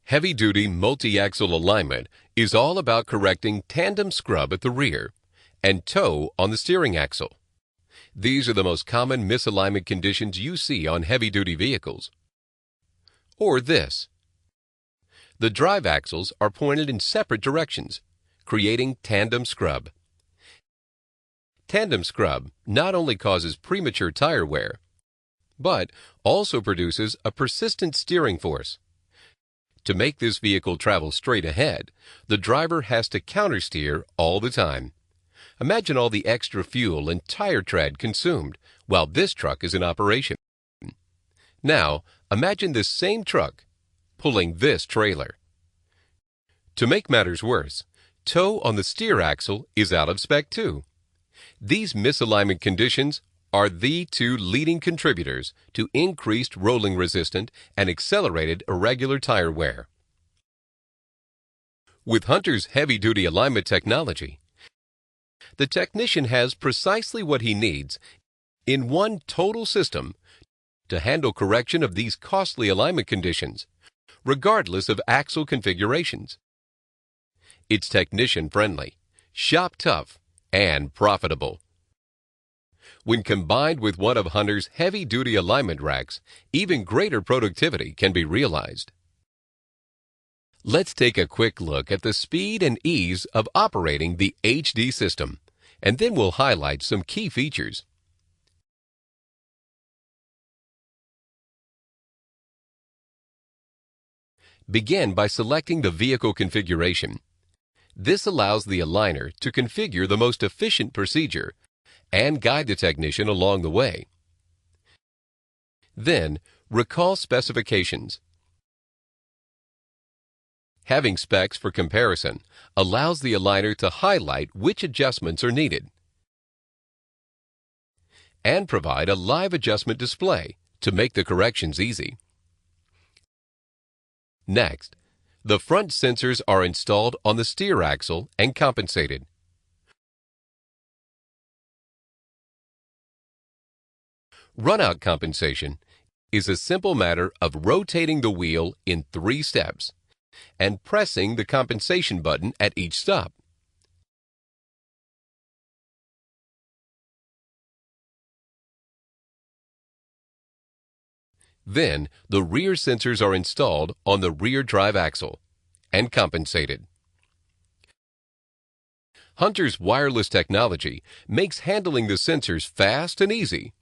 Heavy-duty multi-axle alignment is all about correcting tandem scrub at the rear and toe on the steering axle. These are the most common misalignment conditions you see on heavy-duty vehicles. Or this. The drive axles are pointed in separate directions, creating tandem scrub. Tandem scrub not only causes premature tire wear, but also produces a persistent steering force. To make this vehicle travel straight ahead, the driver has to countersteer all the time. Imagine all the extra fuel and tire tread consumed while this truck is in operation. Now, imagine this same truck pulling this trailer. To make matters worse, toe on the steer axle is out of spec too. These misalignment conditions are the two leading contributors to increased rolling resistance and accelerated irregular tire wear. With Hunter's heavy-duty alignment technology, the technician has precisely what he needs in one total system to handle correction of these costly alignment conditions, regardless of axle configurations. It's technician-friendly, shop-tough, and profitable. When combined with one of Hunter's heavy-duty alignment racks, even greater productivity can be realized. Let's take a quick look at the speed and ease of operating the HD system, and then we'll highlight some key features. Begin by selecting the vehicle configuration. This allows the aligner to configure the most efficient procedure and guide the technician along the way. Then, recall specifications. Having specs for comparison allows the aligner to highlight which adjustments are needed and provide a live adjustment display to make the corrections easy. Next, the front sensors are installed on the steer axle and compensated. Runout compensation is a simple matter of rotating the wheel in 3 steps and pressing the compensation button at each stop. Then, the rear sensors are installed on the rear drive axle and compensated. Hunter's wireless technology makes handling the sensors fast and easy.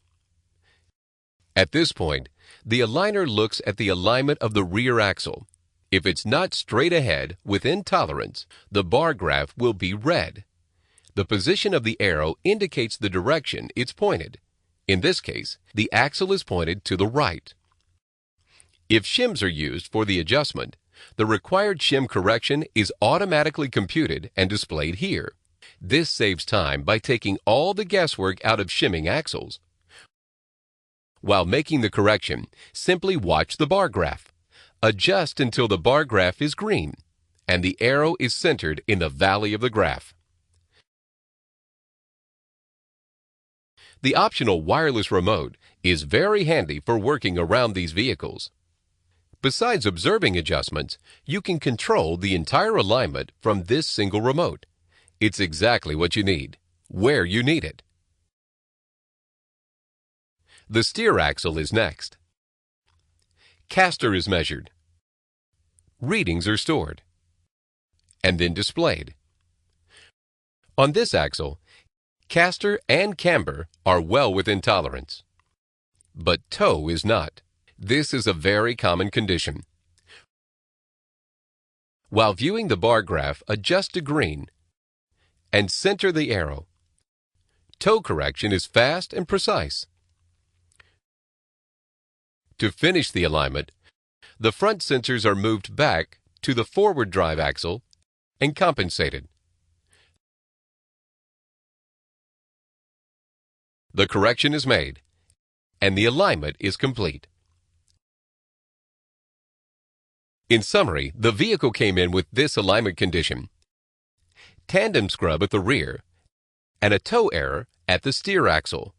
At this point, the aligner looks at the alignment of the rear axle. If it's not straight ahead within tolerance, the bar graph will be red. The position of the arrow indicates the direction it's pointed. In this case, the axle is pointed to the right. If shims are used for the adjustment, the required shim correction is automatically computed and displayed here. This saves time by taking all the guesswork out of shimming axles. While making the correction, simply watch the bar graph. Adjust until the bar graph is green and the arrow is centered in the valley of the graph. The optional wireless remote is very handy for working around these vehicles. Besides observing adjustments, you can control the entire alignment from this single remote. It's exactly what you need, where you need it. The steer axle is next. Caster is measured. Readings are stored and then displayed. On this axle, caster and camber are well within tolerance, but toe is not. This is a very common condition. While viewing the bar graph, adjust to green and center the arrow. Toe correction is fast and precise. To finish the alignment, the front sensors are moved back to the forward drive axle and compensated. The correction is made, and the alignment is complete. In summary, the vehicle came in with this alignment condition: tandem scrub at the rear and a toe error at the steer axle.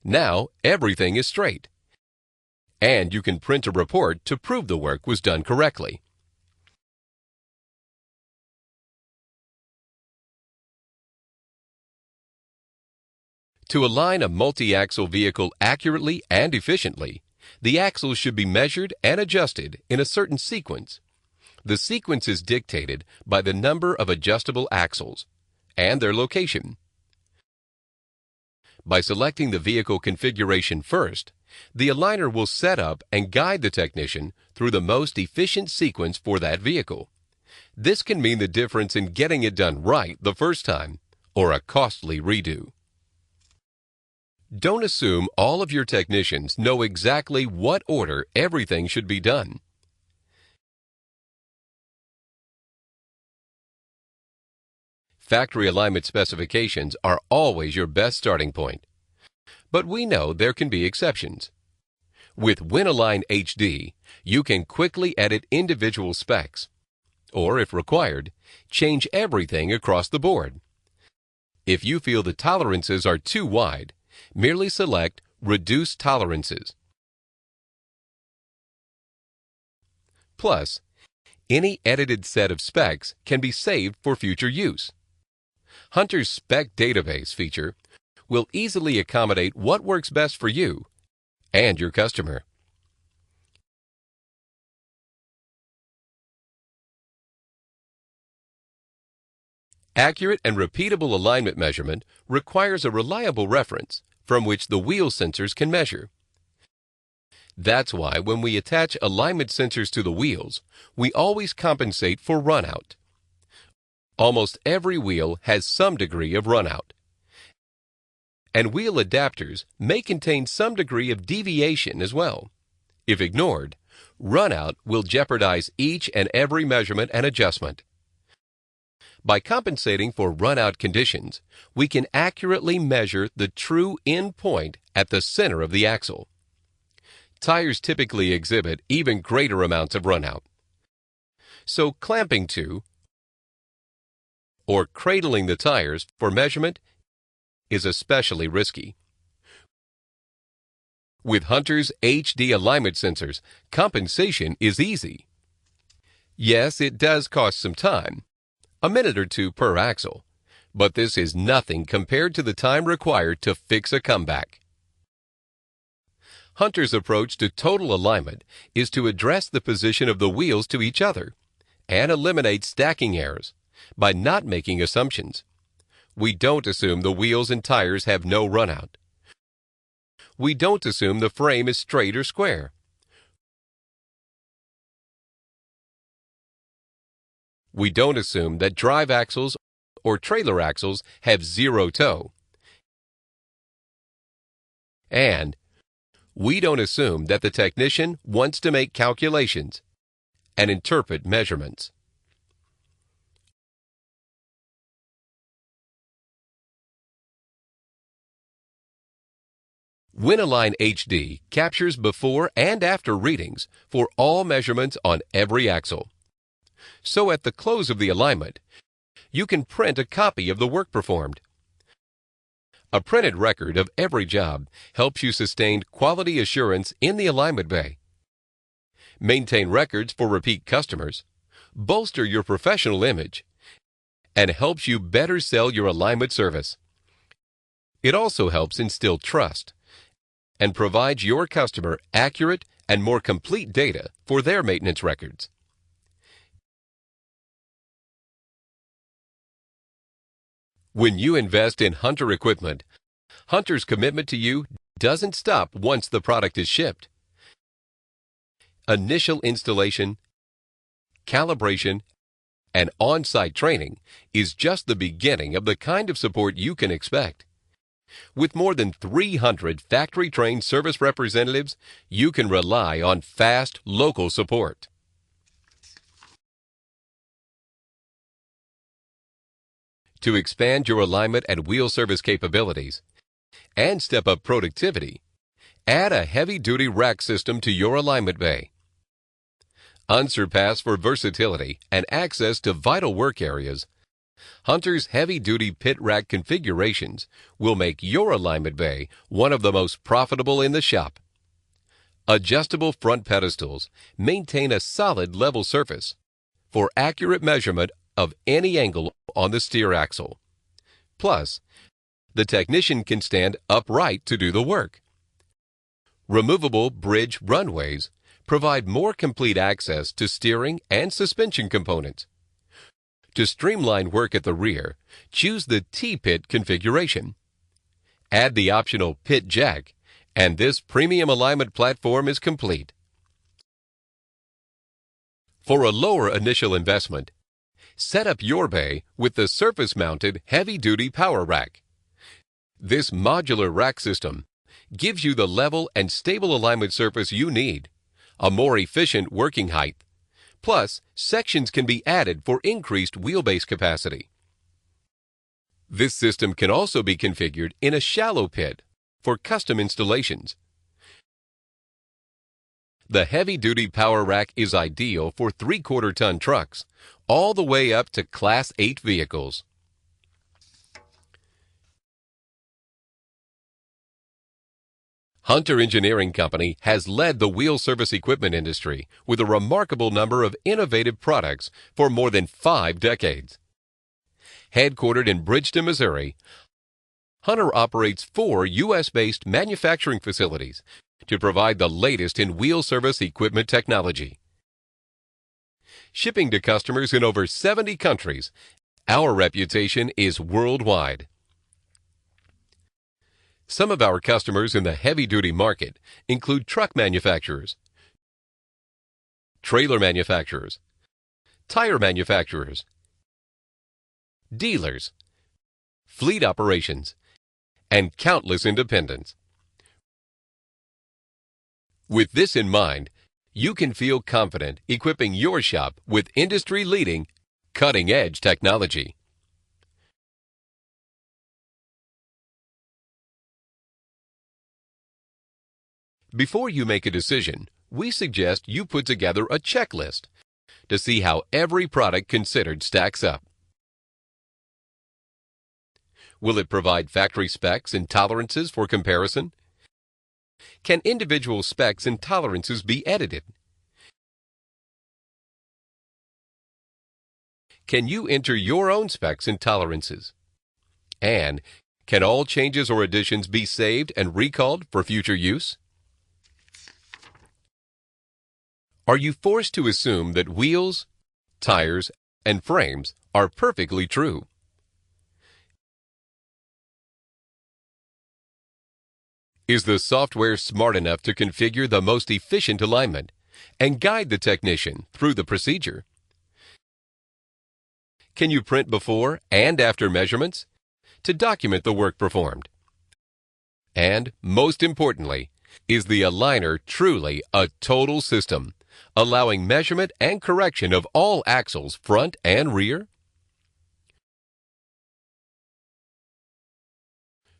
Now everything is straight, And you can print a report to prove the work was done correctly. To align a multi-axle vehicle accurately and efficiently, the axles should be measured and adjusted in a certain sequence. The sequence is dictated by the number of adjustable axles and their location. By selecting the vehicle configuration first, the aligner will set up and guide the technician through the most efficient sequence for that vehicle. This can mean the difference in getting it done right the first time or a costly redo. Don't assume all of your technicians know exactly what order everything should be done. Factory alignment specifications are always your best starting point. But we know there can be exceptions. With WinAlign HD, you can quickly edit individual specs, or if required, change everything across the board. If you feel the tolerances are too wide, merely select Reduce Tolerances. Plus, any edited set of specs can be saved for future use. Hunter's Spec Database feature will easily accommodate what works best for you and your customer. Accurate and repeatable alignment measurement requires a reliable reference from which the wheel sensors can measure. That's why when we attach alignment sensors to the wheels, we always compensate for runout. Almost every wheel has some degree of runout. And wheel adapters may contain some degree of deviation as well. If ignored, runout will jeopardize each and every measurement and adjustment. By compensating for runout conditions, we can accurately measure the true end point at the center of the axle. Tires typically exhibit even greater amounts of runout. So clamping to or cradling the tires for measurement is especially risky. With Hunter's HD alignment sensors, compensation is easy. Yes, it does cost some time, a minute or two per axle, but this is nothing compared to the time required to fix a comeback. Hunter's approach to total alignment is to address the position of the wheels to each other and eliminate stacking errors by not making assumptions. We don't assume the wheels and tires have no runout. We don't assume the frame is straight or square. We don't assume that drive axles or trailer axles have zero toe. And we don't assume that the technician wants to make calculations and interpret measurements. WinAlign HD captures before and after readings for all measurements on every axle. So at the close of the alignment, you can print a copy of the work performed. A printed record of every job helps you sustain quality assurance in the alignment bay, maintain records for repeat customers, bolster your professional image, and helps you better sell your alignment service. It also helps instill trust and provides your customer accurate and more complete data for their maintenance records. When you invest in Hunter equipment, Hunter's commitment to you doesn't stop once the product is shipped. Initial installation, calibration, and on-site training is just the beginning of the kind of support you can expect. With more than 300 factory-trained service representatives, you can rely on fast, local support. To expand your alignment and wheel service capabilities and step up productivity, add a heavy-duty rack system to your alignment bay. Unsurpassed for versatility and access to vital work areas, Hunter's heavy-duty pit rack configurations will make your alignment bay one of the most profitable in the shop. Adjustable front pedestals maintain a solid level surface for accurate measurement of any angle on the steer axle. Plus, the technician can stand upright to do the work. Removable bridge runways provide more complete access to steering and suspension components. To streamline work at the rear, choose the T-pit configuration. Add the optional pit jack, and this premium alignment platform is complete. For a lower initial investment, set up your bay with the surface-mounted heavy-duty power rack. This modular rack system gives you the level and stable alignment surface you need, a more efficient working height. Plus, sections can be added for increased wheelbase capacity. This system can also be configured in a shallow pit for custom installations. The heavy-duty power rack is ideal for 3/4-ton trucks, all the way up to Class 8 vehicles. Hunter Engineering Company has led the wheel service equipment industry with a remarkable number of innovative products for more than 5 decades. Headquartered in Bridgeton, Missouri, Hunter operates 4 U.S.-based manufacturing facilities to provide the latest in wheel service equipment technology. Shipping to customers in over 70 countries, our reputation is worldwide. Some of our customers in the heavy-duty market include truck manufacturers, trailer manufacturers, tire manufacturers, dealers, fleet operations, and countless independents. With this in mind, you can feel confident equipping your shop with industry-leading, cutting-edge technology. Before you make a decision, we suggest you put together a checklist to see how every product considered stacks up. Will it provide factory specs and tolerances for comparison? Can individual specs and tolerances be edited? Can you enter your own specs and tolerances? And can all changes or additions be saved and recalled for future use? Are you forced to assume that wheels, tires, and frames are perfectly true? Is the software smart enough to configure the most efficient alignment and guide the technician through the procedure? Can you print before and after measurements to document the work performed? And, most importantly, is the aligner truly a total system, allowing measurement and correction of all axles front and rear?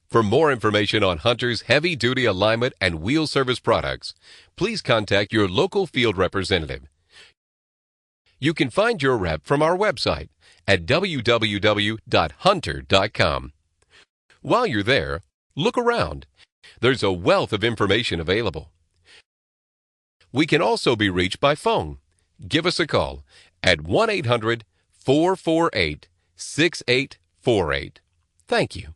For more information on Hunter's heavy-duty alignment and wheel service products, please contact your local field representative. You can find your rep from our website at www.hunter.com. While you're there, look around. There's a wealth of information available. We can also be reached by phone. Give us a call at 1-800-448-6848. Thank you.